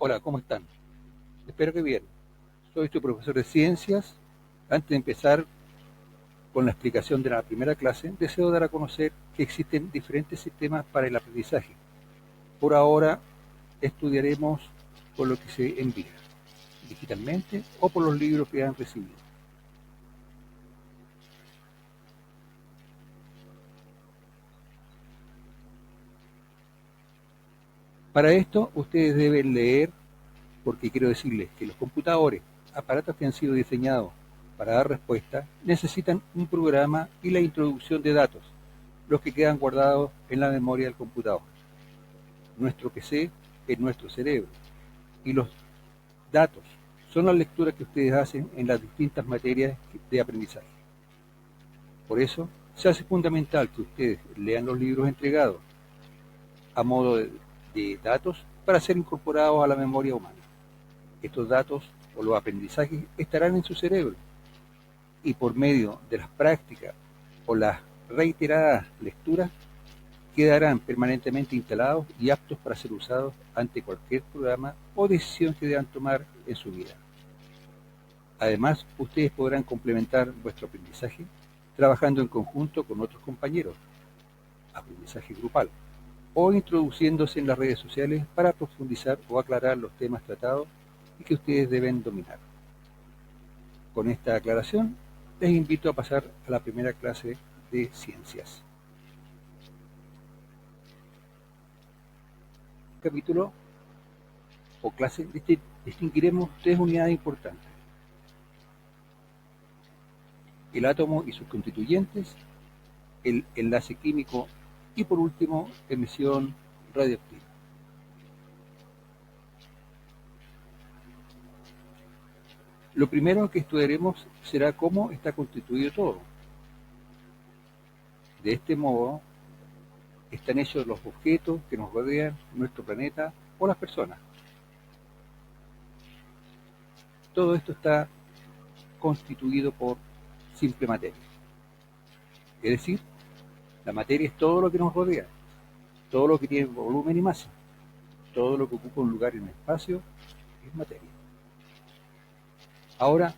Hola, ¿cómo están? Espero que bien. Soy tu profesor de ciencias. Antes de empezar con la explicación de la primera clase, deseo dar a conocer que existen diferentes sistemas para el aprendizaje. Por ahora estudiaremos por lo que se envía, digitalmente o por los libros que han recibido. Para esto, ustedes deben leer, porque quiero decirles que los computadores, aparatos que han sido diseñados para dar respuesta, necesitan un programa y la introducción de datos, los que quedan guardados en la memoria del computador. Nuestro PC es nuestro cerebro y los datos son las lecturas que ustedes hacen en las distintas materias de aprendizaje. Por eso, se hace fundamental que ustedes lean los libros entregados a modo de datos para ser incorporados a la memoria humana. Estos datos o los aprendizajes estarán en su cerebro y por medio de las prácticas o las reiteradas lecturas quedarán permanentemente instalados y aptos para ser usados ante cualquier programa o decisión que deban tomar en su vida. Además, ustedes podrán complementar vuestro aprendizaje trabajando en conjunto con otros compañeros, aprendizaje grupal, o introduciéndose en las redes sociales para profundizar o aclarar los temas tratados y que ustedes deben dominar. Con esta aclaración, les invito a pasar a la primera clase de ciencias. Capítulo o clase distinguiremos tres unidades importantes: el átomo y sus constituyentes, el enlace químico y por último emisión radioactiva. Lo primero que estudiaremos será cómo está constituido todo. De este modo están hechos los objetos que nos rodean, nuestro planeta o las personas. Todo esto está constituido por simple materia. Es decir, la materia es todo lo que nos rodea, todo lo que tiene volumen y masa, todo lo que ocupa un lugar en el espacio es materia. Ahora,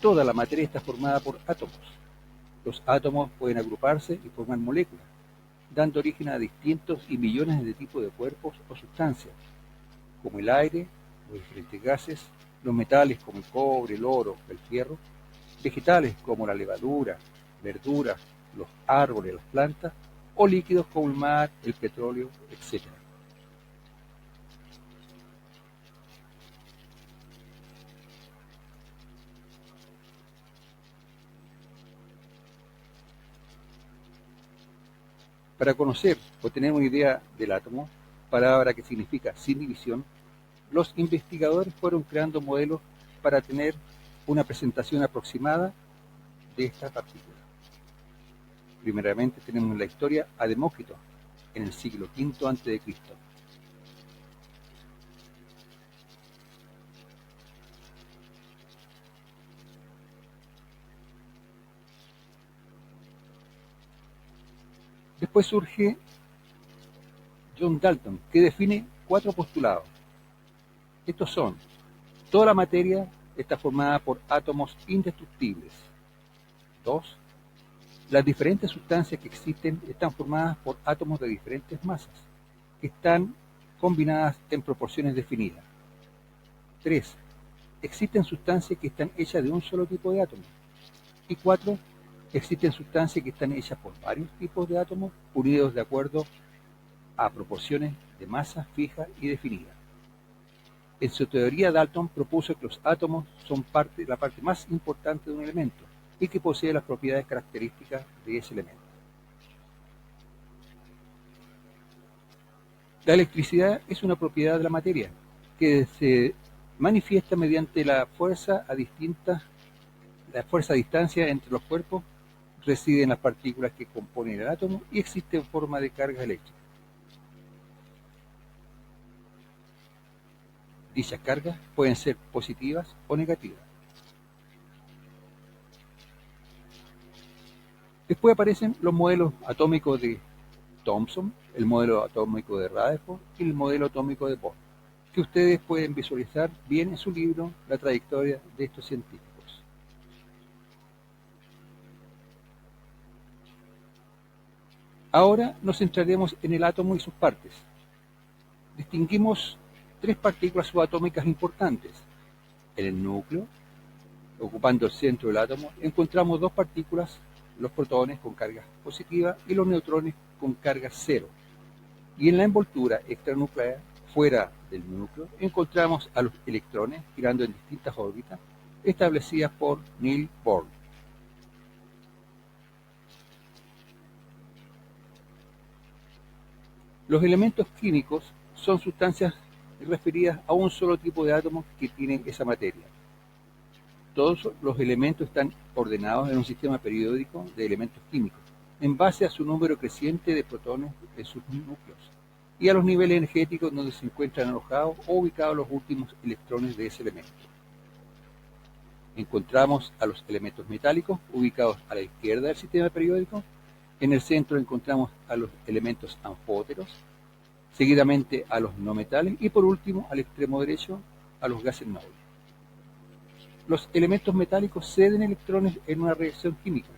toda la materia está formada por átomos. Los átomos pueden agruparse y formar moléculas, dando origen a distintos y millones de tipos de cuerpos o sustancias, como el aire, los diferentes gases, los metales como el cobre, el oro, el fierro, vegetales como la levadura, verduras, los árboles, las plantas, o líquidos como el mar, el petróleo, etc. Para conocer o tener una idea del átomo, palabra que significa sin división, los investigadores fueron creando modelos para tener una presentación aproximada de esta partícula. Primeramente tenemos en la historia a Demócrito, en el siglo V a.C. Después surge John Dalton, que define cuatro postulados. Estos son: toda la materia está formada por átomos indestructibles. 2. Las diferentes sustancias que existen están formadas por átomos de diferentes masas, que están combinadas en proporciones definidas. 3. Existen sustancias que están hechas de un solo tipo de átomos. Y 4. Existen sustancias que están hechas por varios tipos de átomos unidos de acuerdo a proporciones de masa fija y definida. En su teoría, Dalton propuso que los átomos son la parte más importante de un elemento y que posee las propiedades características de ese elemento. La electricidad es una propiedad de la materia que se manifiesta mediante la fuerza a distancia entre los cuerpos reside en las partículas que componen el átomo y existe en forma de cargas eléctricas. Dichas cargas pueden ser positivas o negativas. Después aparecen los modelos atómicos de Thomson, el modelo atómico de Rutherford y el modelo atómico de Bohr. que ustedes pueden visualizar bien en su libro la trayectoria de estos científicos. Ahora nos centraremos en el átomo y sus partes. Distinguimos tres partículas subatómicas importantes. En el núcleo, ocupando el centro del átomo, encontramos dos partículas, los protones con carga positiva y los neutrones con carga cero. Y en la envoltura extranuclear, fuera del núcleo, encontramos a los electrones girando en distintas órbitas establecidas por Niels Bohr. Los elementos químicos son sustancias referidas a un solo tipo de átomos que tienen esa materia. Todos los elementos están ordenados en un sistema periódico de elementos químicos, en base a su número creciente de protones en sus núcleos, y a los niveles energéticos donde se encuentran alojados o ubicados los últimos electrones de ese elemento. Encontramos a los elementos metálicos ubicados a la izquierda del sistema periódico. En el centro encontramos a los elementos anfóteros, seguidamente a los no metales y por último al extremo derecho a los gases nobles. Los elementos metálicos ceden electrones en una reacción química.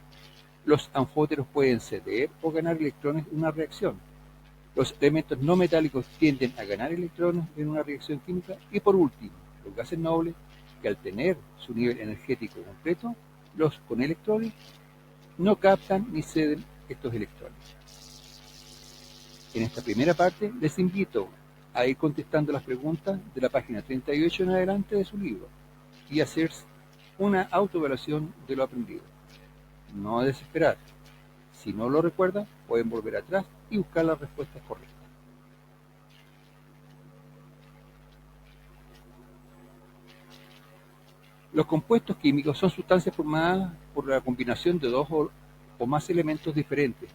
Los anfóteros pueden ceder o ganar electrones en una reacción. Los elementos no metálicos tienden a ganar electrones en una reacción química y por último los gases nobles, que al tener su nivel energético completo, los con electrones no captan ni ceden estos electrones. En esta primera parte les invito a ir contestando las preguntas de la página 38 en adelante de su libro y hacer una autoevaluación de lo aprendido. No desesperar. Si no lo recuerdan, pueden volver atrás y buscar las respuestas correctas. Los compuestos químicos son sustancias formadas por la combinación de dos o más elementos diferentes,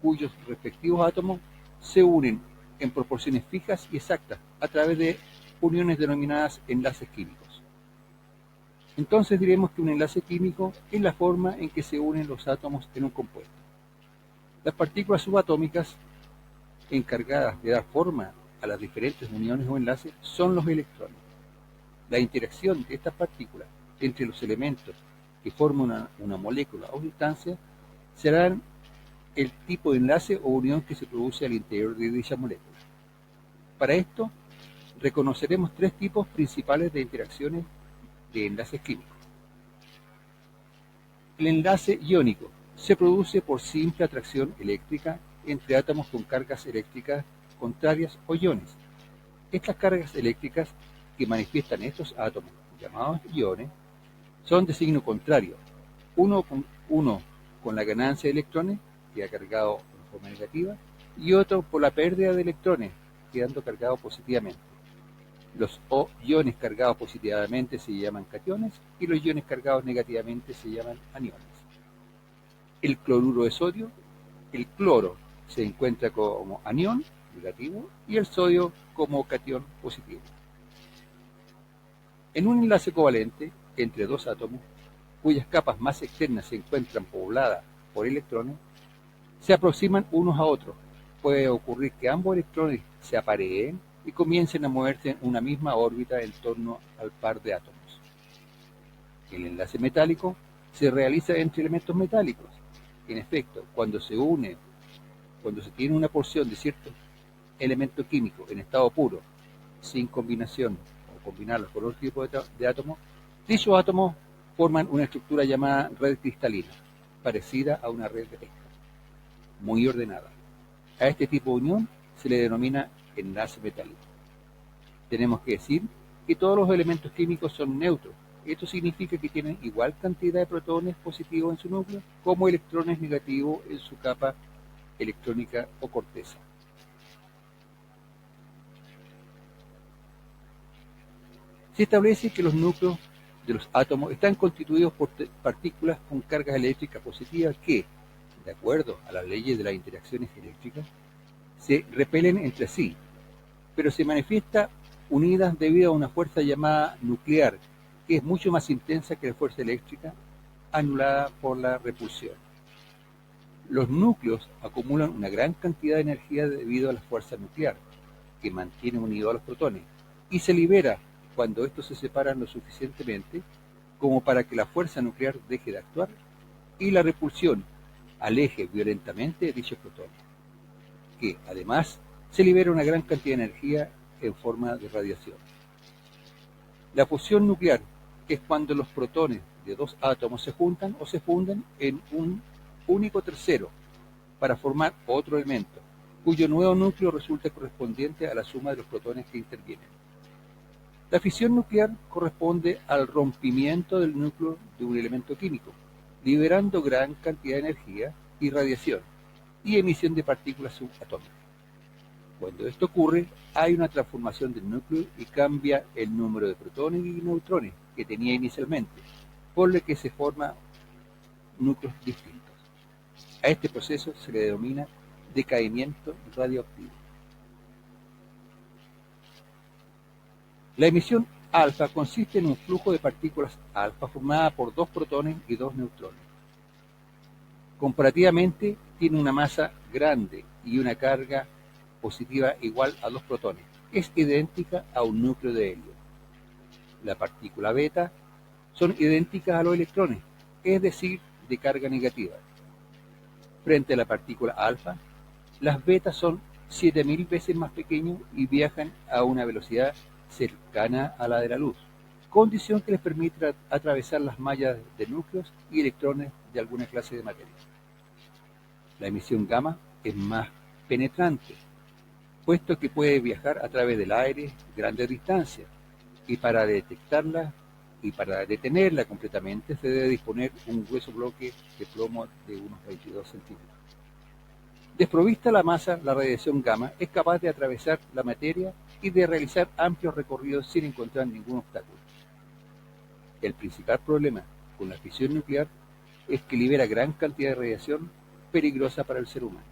cuyos respectivos átomos se unen en proporciones fijas y exactas a través de uniones denominadas enlaces químicos. Entonces diremos que un enlace químico es la forma en que se unen los átomos en un compuesto. Las partículas subatómicas encargadas de dar forma a las diferentes uniones o enlaces son los electrones. La interacción de estas partículas entre los elementos que forman una molécula o sustancia serán el tipo de enlace o unión que se produce al interior de dicha molécula. Para esto, reconoceremos tres tipos principales de interacciones de enlaces químicos. El enlace iónico se produce por simple atracción eléctrica entre átomos con cargas eléctricas contrarias o iones. Estas cargas eléctricas que manifiestan estos átomos, llamados iones, son de signo contrario. Uno con la ganancia de electrones, queda cargado en forma negativa, y otro por la pérdida de electrones, quedando cargado positivamente. Los iones cargados positivamente se llaman cationes y los iones cargados negativamente se llaman aniones. El cloruro de sodio, el cloro se encuentra como anión negativo y el sodio como catión positivo. En un enlace covalente entre dos átomos, cuyas capas más externas se encuentran pobladas por electrones, se aproximan unos a otros. Puede ocurrir que ambos electrones se apareen y comiencen a moverse en una misma órbita en torno al par de átomos. El enlace metálico se realiza entre elementos metálicos. En efecto, cuando se tiene una porción de cierto elemento químico en estado puro, sin combinación o combinarlos con otro tipo de átomos, dichos átomos forman una estructura llamada red cristalina, parecida a una red de pesca, muy ordenada. A este tipo de unión se le denomina enlace metálico. Tenemos que decir que todos los elementos químicos son neutros. Esto significa que tienen igual cantidad de protones positivos en su núcleo como electrones negativos en su capa electrónica o corteza. Se establece que los núcleos de los átomos están constituidos por partículas con cargas eléctricas positivas que, de acuerdo a las leyes de las interacciones eléctricas, se repelen entre sí, pero se manifiestan unidas debido a una fuerza llamada nuclear, que es mucho más intensa que la fuerza eléctrica, anulada por la repulsión. Los núcleos acumulan una gran cantidad de energía debido a la fuerza nuclear, que mantiene unidos a los protones. y se libera cuando estos se separan lo suficientemente como para que la fuerza nuclear deje de actuar y la repulsión aleje violentamente dichos protones, que además se libera una gran cantidad de energía en forma de radiación. La fusión nuclear es cuando los protones de dos átomos se juntan o se funden en un único tercero para formar otro elemento, cuyo nuevo núcleo resulta correspondiente a la suma de los protones que intervienen. La fisión nuclear corresponde al rompimiento del núcleo de un elemento químico, liberando gran cantidad de energía y radiación y emisión de partículas subatómicas. Cuando esto ocurre, hay una transformación del núcleo y cambia el número de protones y neutrones que tenía inicialmente, por lo que se forman núcleos distintos. A este proceso se le denomina decaimiento radioactivo. La emisión alfa consiste en un flujo de partículas alfa formada por dos protones y dos neutrones. Comparativamente, tiene una masa grande y una carga positiva igual a 2 protones. Es idéntica a un núcleo de helio. La partícula beta son idénticas a los electrones, es decir, de carga negativa. Frente a la partícula alfa, las betas son 7000 veces más pequeños y viajan a una velocidad cercana a la de la luz, condición que les permite atravesar las mallas de núcleos y electrones de alguna clase de materia. La emisión gamma es más penetrante, puesto que puede viajar a través del aire grandes distancias, y para detectarla y para detenerla completamente se debe disponer un grueso bloque de plomo de unos 22 centímetros. Desprovista la masa, la radiación gamma es capaz de atravesar la materia y de realizar amplios recorridos sin encontrar ningún obstáculo. El principal problema con la fisión nuclear es que libera gran cantidad de radiación peligrosa para el ser humano.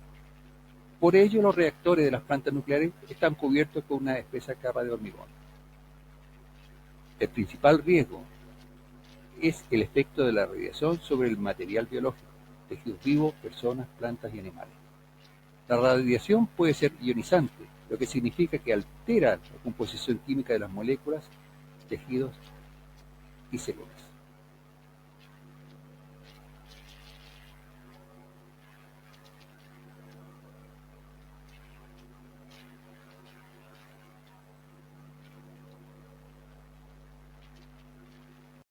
Por ello, los reactores de las plantas nucleares están cubiertos con una espesa capa de hormigón. El principal riesgo es el efecto de la radiación sobre el material biológico, tejidos vivos, personas, plantas y animales. La radiación puede ser ionizante, lo que significa que altera la composición química de las moléculas, tejidos y células.